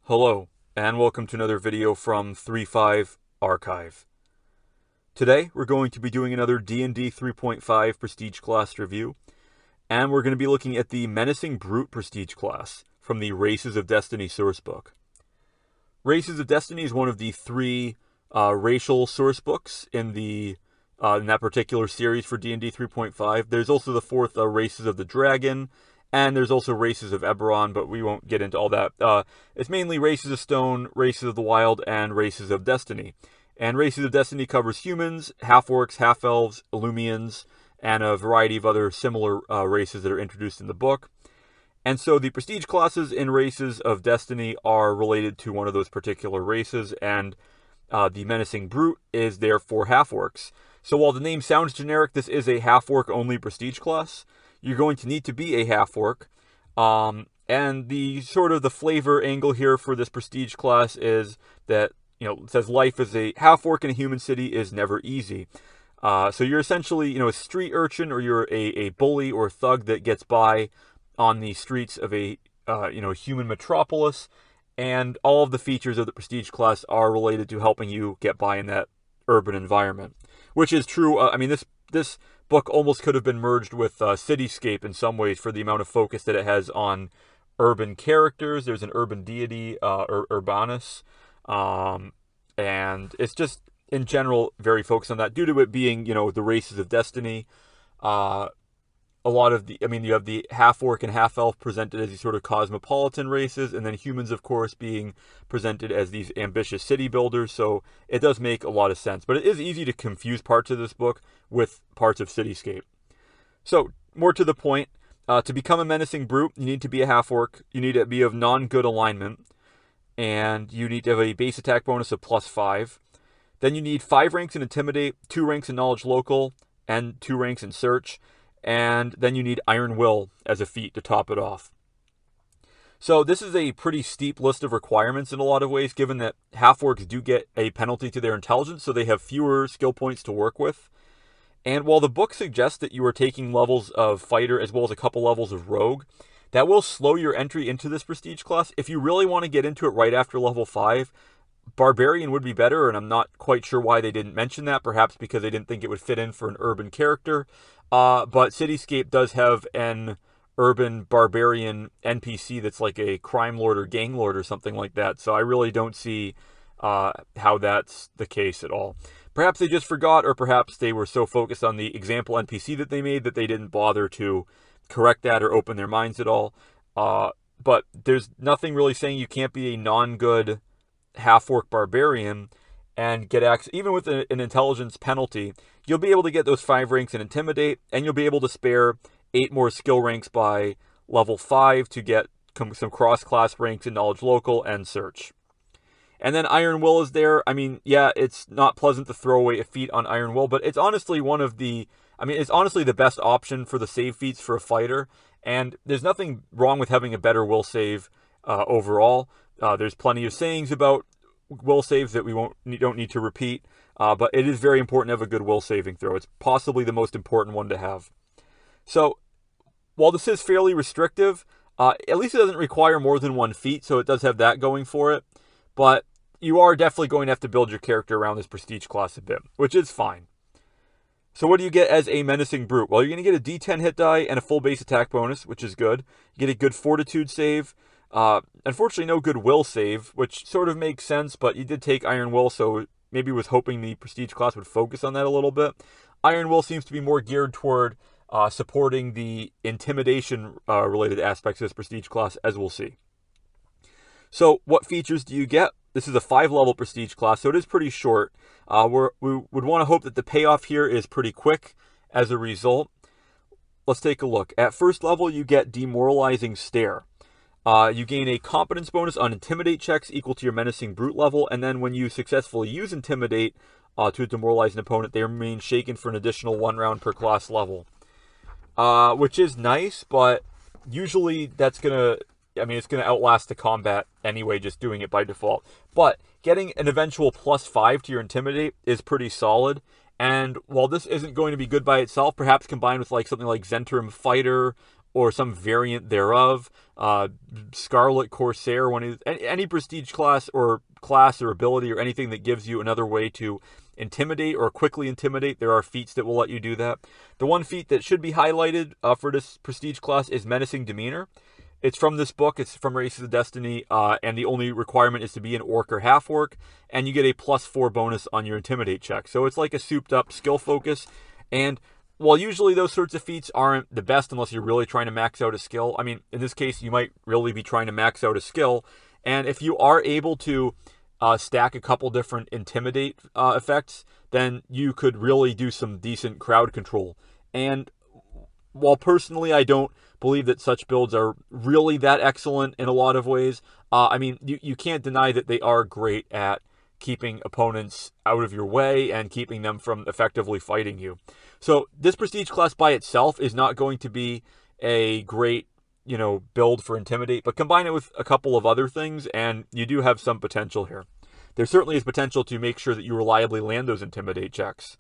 Hello, and welcome to another video from 3.5 Archive. Today, we're going to be doing another D&D 3.5 Prestige Class review, and we're going to be looking at the Menacing Brute Prestige Class from the Races of Destiny sourcebook. Races of Destiny is one of the three racial sourcebooks in that particular series for D&D 3.5. There's also the fourth Races of the Dragon, and there's also Races of Eberron, but we won't get into all that. It's mainly Races of Stone, Races of the Wild, and Races of Destiny. And Races of Destiny covers humans, half-orcs, half-elves, Illumians, and a variety of other similar races that are introduced in the book. And so the prestige classes in Races of Destiny are related to one of those particular races, and the Menacing Brute is therefore half-orcs. So while the name sounds generic, this is a half-orc only prestige class. You're going to need to be a half-orc. And the flavor angle here for this prestige class is that, it says life as a half-orc in a human city is never easy. So you're essentially, a street urchin, or you're a bully or thug that gets by on the streets of a, human metropolis. And all of the features of the prestige class are related to helping you get by in that urban environment. Which is true. This book almost could have been merged with Cityscape in some ways for the amount of focus that it has on urban characters. There's an urban deity, Urbanus, and it's just, in general, very focused on that, due to it being, the Races of Destiny. A lot of you have the half-orc and half-elf presented as these sort of cosmopolitan races, and then humans, of course, being presented as these ambitious city builders, so it does make a lot of sense. But it is easy to confuse parts of this book with parts of Cityscape. So, more to the point, to become a Menacing Brute, you need to be a half-orc, you need to be of non-good alignment, and you need to have a base attack bonus of +5. Then you need 5 ranks in Intimidate, 2 ranks in Knowledge Local, and 2 ranks in Search. And then you need Iron Will as a feat to top it off. So this is a pretty steep list of requirements in a lot of ways, given that half-orcs do get a penalty to their intelligence, so they have fewer skill points to work with. And while the book suggests that you are taking levels of Fighter as well as a couple levels of Rogue, that will slow your entry into this prestige class. If you really want to get into it right after level 5, Barbarian would be better, and I'm not quite sure why they didn't mention that, perhaps because they didn't think it would fit in for an urban character. But Cityscape does have an urban barbarian NPC that's like a crime lord or gang lord or something like that, so I really don't see how that's the case at all. Perhaps they just forgot, or perhaps they were so focused on the example NPC that they made that they didn't bother to correct that or open their minds at all. But there's nothing really saying you can't be a non-good half-orc barbarian and get access. Even with an intelligence penalty, you'll be able to get those 5 ranks in Intimidate, and you'll be able to spare 8 more skill ranks by level 5 to get some cross-class ranks in Knowledge Local and Search. And then Iron Will is there. Yeah, it's not pleasant to throw away a feat on Iron Will, but it's honestly it's honestly the best option for the save feats for a fighter, and there's nothing wrong with having a better will save overall. There's plenty of sayings about will saves that we don't need to repeat, but it is very important to have a good will saving throw. It's possibly the most important one to have. So, while this is fairly restrictive, at least it doesn't require more than 1 feat, so it does have that going for it. But you are definitely going to have to build your character around this prestige class a bit, which is fine. So what do you get as a Menacing Brute? Well, you're going to get a D10 hit die and a full base attack bonus, which is good. You get a good Fortitude save. Unfortunately, no good will save, which sort of makes sense, but you did take Iron Will, so maybe was hoping the prestige class would focus on that a little bit. Iron Will seems to be more geared toward supporting the intimidation related aspects of this prestige class, as we'll see. So what features do you get? This is a 5-level prestige class, so it is pretty short. We would want to hope that the payoff here is pretty quick as a result. Let's take a look. At first level, you get Demoralizing Stare. You gain a competence bonus on Intimidate checks equal to your Menacing Brute level, and then when you successfully use Intimidate to demoralize an opponent, they remain shaken for an additional 1 round per class level. Which is nice, but usually that's it's going to outlast the combat anyway, just doing it by default. But getting an eventual +5 to your Intimidate is pretty solid, and while this isn't going to be good by itself, perhaps combined with something like Zentrum Fighter or some variant thereof. Scarlet Corsair, any prestige class or ability or anything that gives you another way to intimidate or quickly intimidate. There are feats that will let you do that. The one feat that should be highlighted for this prestige class is Menacing Demeanor. It's from this book. It's from Races of Destiny, and the only requirement is to be an orc or half-orc, and you get a +4 bonus on your intimidate check. So it's like a souped-up skill focus, and while usually those sorts of feats aren't the best unless you're really trying to max out a skill, I mean, in this case, you might really be trying to max out a skill, and if you are able to stack a couple different intimidate effects, then you could really do some decent crowd control. And while personally I don't believe that such builds are really that excellent in a lot of ways, I mean, you can't deny that they are great at keeping opponents out of your way and keeping them from effectively fighting you. So this prestige class by itself is not going to be a great, build for Intimidate, but combine it with a couple of other things and you do have some potential here. There certainly is potential to make sure that you reliably land those Intimidate checks.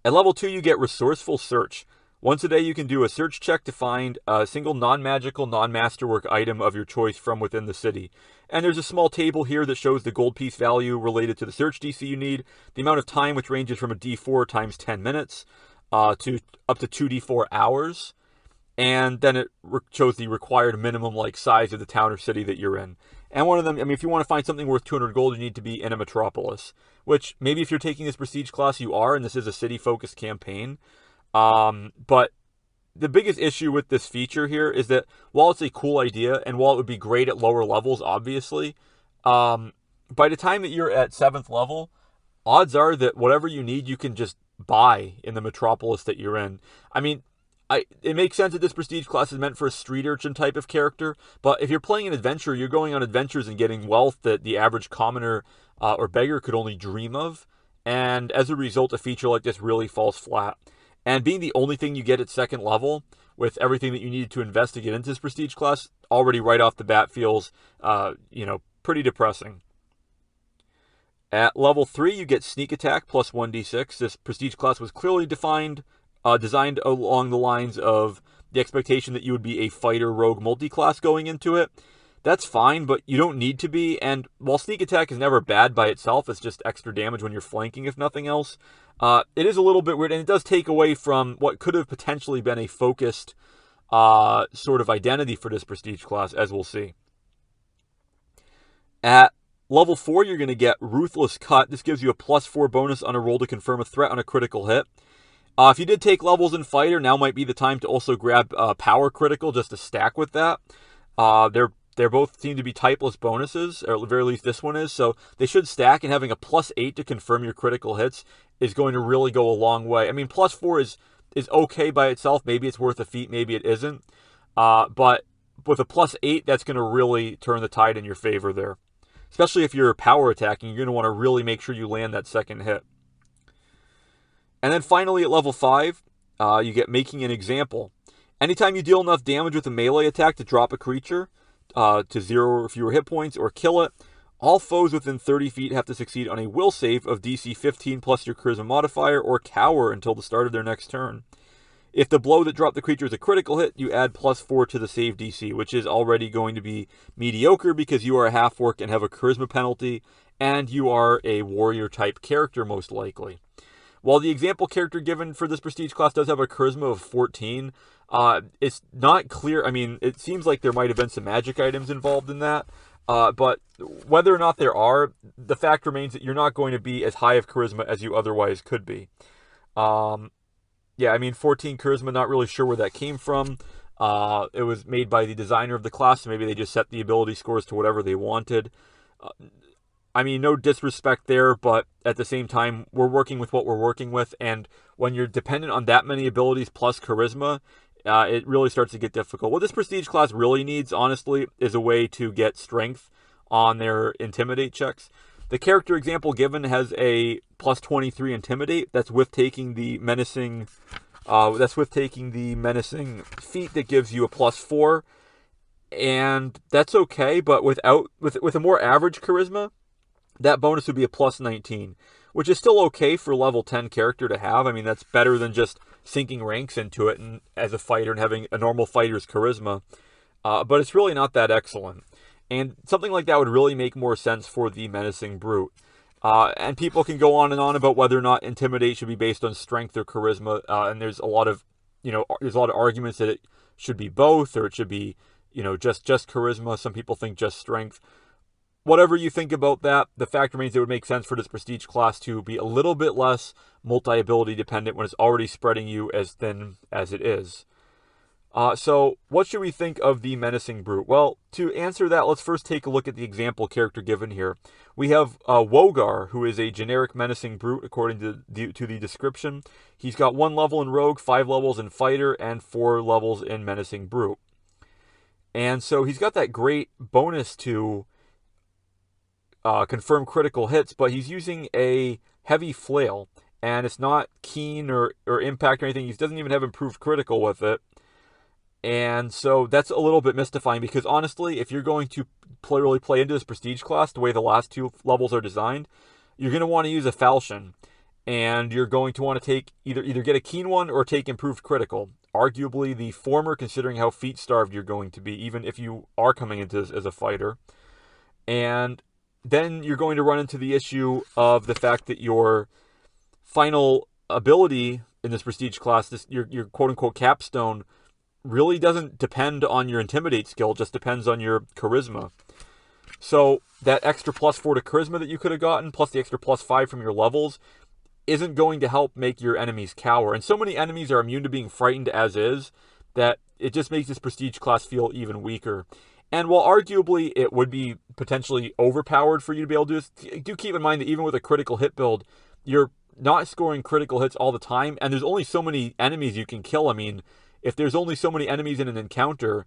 At level 2, you get Resourceful Search. Once a day, you can do a search check to find a single non-magical, non-masterwork item of your choice from within the city. And there's a small table here that shows the gold piece value related to the search DC you need, the amount of time, which ranges from a D4 times 10 minutes to up to 2D4 hours. And then it shows the required minimum size of the town or city that you're in. And one of them, I mean, if you want to find something worth 200 gold, you need to be in a metropolis. Which, maybe if you're taking this prestige class, you are, and this is a city-focused campaign. But the biggest issue with this feature here is that while it's a cool idea, and while it would be great at lower levels, obviously, by the time that you're at 7th level, odds are that whatever you need, you can just buy in the metropolis that you're in. I mean, it makes sense that this prestige class is meant for a street urchin type of character, but if you're playing an adventure, you're going on adventures and getting wealth that the average commoner or beggar could only dream of, and as a result, a feature like this really falls flat. And being the only thing you get at 2nd level, with everything that you needed to invest to get into this prestige class, already right off the bat feels, pretty depressing. At level 3, you get Sneak Attack plus 1d6. This prestige class was clearly designed along the lines of the expectation that you would be a fighter rogue multi-class going into it. That's fine, but you don't need to be, and while Sneak Attack is never bad by itself, it's just extra damage when you're flanking, if nothing else. It is a little bit weird, and it does take away from what could have potentially been a focused sort of identity for this prestige class, as we'll see. At level 4, you're going to get Ruthless Cut. This gives you a +4 bonus on a roll to confirm a threat on a critical hit. If you did take levels in Fighter, now might be the time to also grab Power Critical just to stack with that. They both seem to be typeless bonuses, or at the very least this one is, so they should stack, and having a +8 to confirm your critical hits is going to really go a long way. I mean, +4 is okay by itself. Maybe it's worth a feat, maybe it isn't. But with a +8, that's going to really turn the tide in your favor there. Especially if you're power attacking, you're going to want to really make sure you land that second hit. And then finally at level 5, you get Making an Example. Anytime you deal enough damage with a melee attack to drop a creature to 0 or fewer hit points or kill it, all foes within 30 feet have to succeed on a will save of DC 15 plus your charisma modifier or cower until the start of their next turn. If the blow that dropped the creature is a critical hit, you add +4 to the save DC, which is already going to be mediocre because you are a half-orc and have a charisma penalty, and you are a warrior-type character most likely. While the example character given for this prestige class does have a charisma of 14, it's not clear. I mean, it seems like there might have been some magic items involved in that, but whether or not there are, the fact remains that you're not going to be as high of charisma as you otherwise could be. Yeah, I mean, 14 charisma, not really sure where that came from. It was made by the designer of the class, so maybe they just set the ability scores to whatever they wanted. I mean, no disrespect there, but at the same time, we're working with what we're working with, and when you're dependent on that many abilities plus charisma, it really starts to get difficult. What this prestige class really needs, honestly, is a way to get strength on their intimidate checks. The character example given has a +23 intimidate. That's with taking the menacing. Menacing feat that gives you a +4, and that's okay. But with a more average charisma, that bonus would be a +19. which is still okay for level 10 character to have. I mean, that's better than just sinking ranks into it and as a fighter and having a normal fighter's charisma. But it's really not that excellent. And something like that would really make more sense for the Menacing Brute. And people can go on and on about whether or not Intimidate should be based on strength or charisma. And there's a lot of, there's a lot of arguments that it should be both, or it should be, just charisma. Some people think just strength. Whatever you think about that, the fact remains it would make sense for this prestige class to be a little bit less multi-ability dependent when it's already spreading you as thin as it is. So what should we think of the Menacing Brute? Well, to answer that, let's first take a look at the example character given here. We have Wogar, who is a generic Menacing Brute according to the description. He's got 1 level in Rogue, 5 levels in Fighter, and 4 levels in Menacing Brute. And so he's got that great bonus to confirm critical hits, but he's using a heavy flail, and it's not keen or impact or anything. He doesn't even have improved critical with it. And so that's a little bit mystifying, because honestly, if you're going to really play into this prestige class the way the last 2 levels are designed, you're going to want to use a falchion, and you're going to want to take either get a keen one or take improved critical. Arguably the former, considering how feat starved you're going to be, even if you are coming into this as a fighter. And then you're going to run into the issue of the fact that your final ability in this prestige class, your quote-unquote capstone, really doesn't depend on your Intimidate skill, just depends on your charisma. So that extra +4 to charisma that you could have gotten, plus the extra +5 from your levels, isn't going to help make your enemies cower. And so many enemies are immune to being frightened as is, that it just makes this prestige class feel even weaker. And while arguably it would be potentially overpowered for you to be able to do this, do keep in mind that even with a critical hit build, you're not scoring critical hits all the time, and there's only so many enemies you can kill. I mean, if there's only so many enemies in an encounter,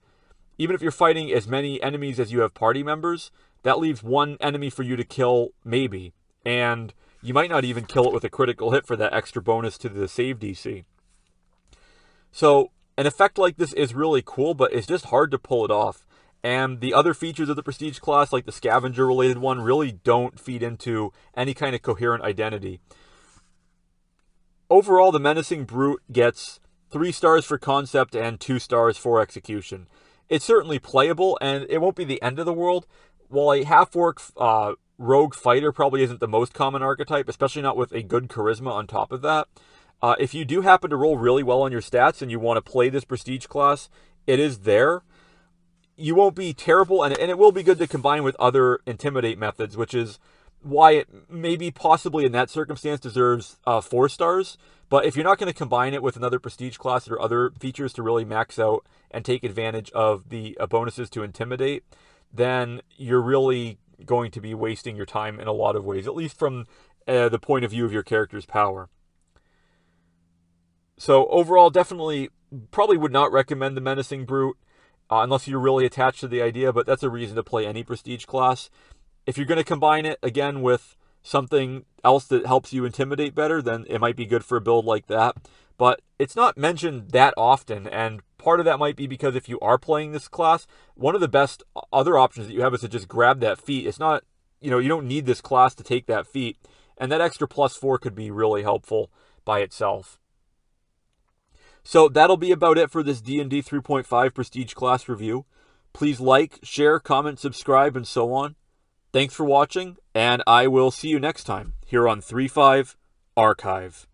even if you're fighting as many enemies as you have party members, that leaves 1 enemy for you to kill, maybe. And you might not even kill it with a critical hit for that extra bonus to the save DC. So an effect like this is really cool, but it's just hard to pull it off. And the other features of the prestige class, like the scavenger related one, really don't feed into any kind of coherent identity. Overall, the Menacing Brute gets 3 stars for concept and 2 stars for execution. It's certainly playable, and it won't be the end of the world. While a half-orc rogue fighter probably isn't the most common archetype, especially not with a good charisma on top of that, if you do happen to roll really well on your stats and you want to play this prestige class, it is there. You won't be terrible, and it will be good to combine with other Intimidate methods, which is why it maybe possibly in that circumstance deserves 4 stars. But if you're not going to combine it with another prestige class or other features to really max out and take advantage of the bonuses to Intimidate, then you're really going to be wasting your time in a lot of ways, at least from the point of view of your character's power. So overall, definitely probably would not recommend the Menacing Brute unless you're really attached to the idea, but that's a reason to play any prestige class. If you're going to combine it, again, with something else that helps you Intimidate better, then it might be good for a build like that. But it's not mentioned that often, and part of that might be because if you are playing this class, one of the best other options that you have is to just grab that feat. It's not, you don't need this class to take that feat, and that extra +4 could be really helpful by itself. So that'll be about it for this D&D 3.5 Prestige class review. Please like, share, comment, subscribe, and so on. Thanks for watching, and I will see you next time here on 3.5 Archive.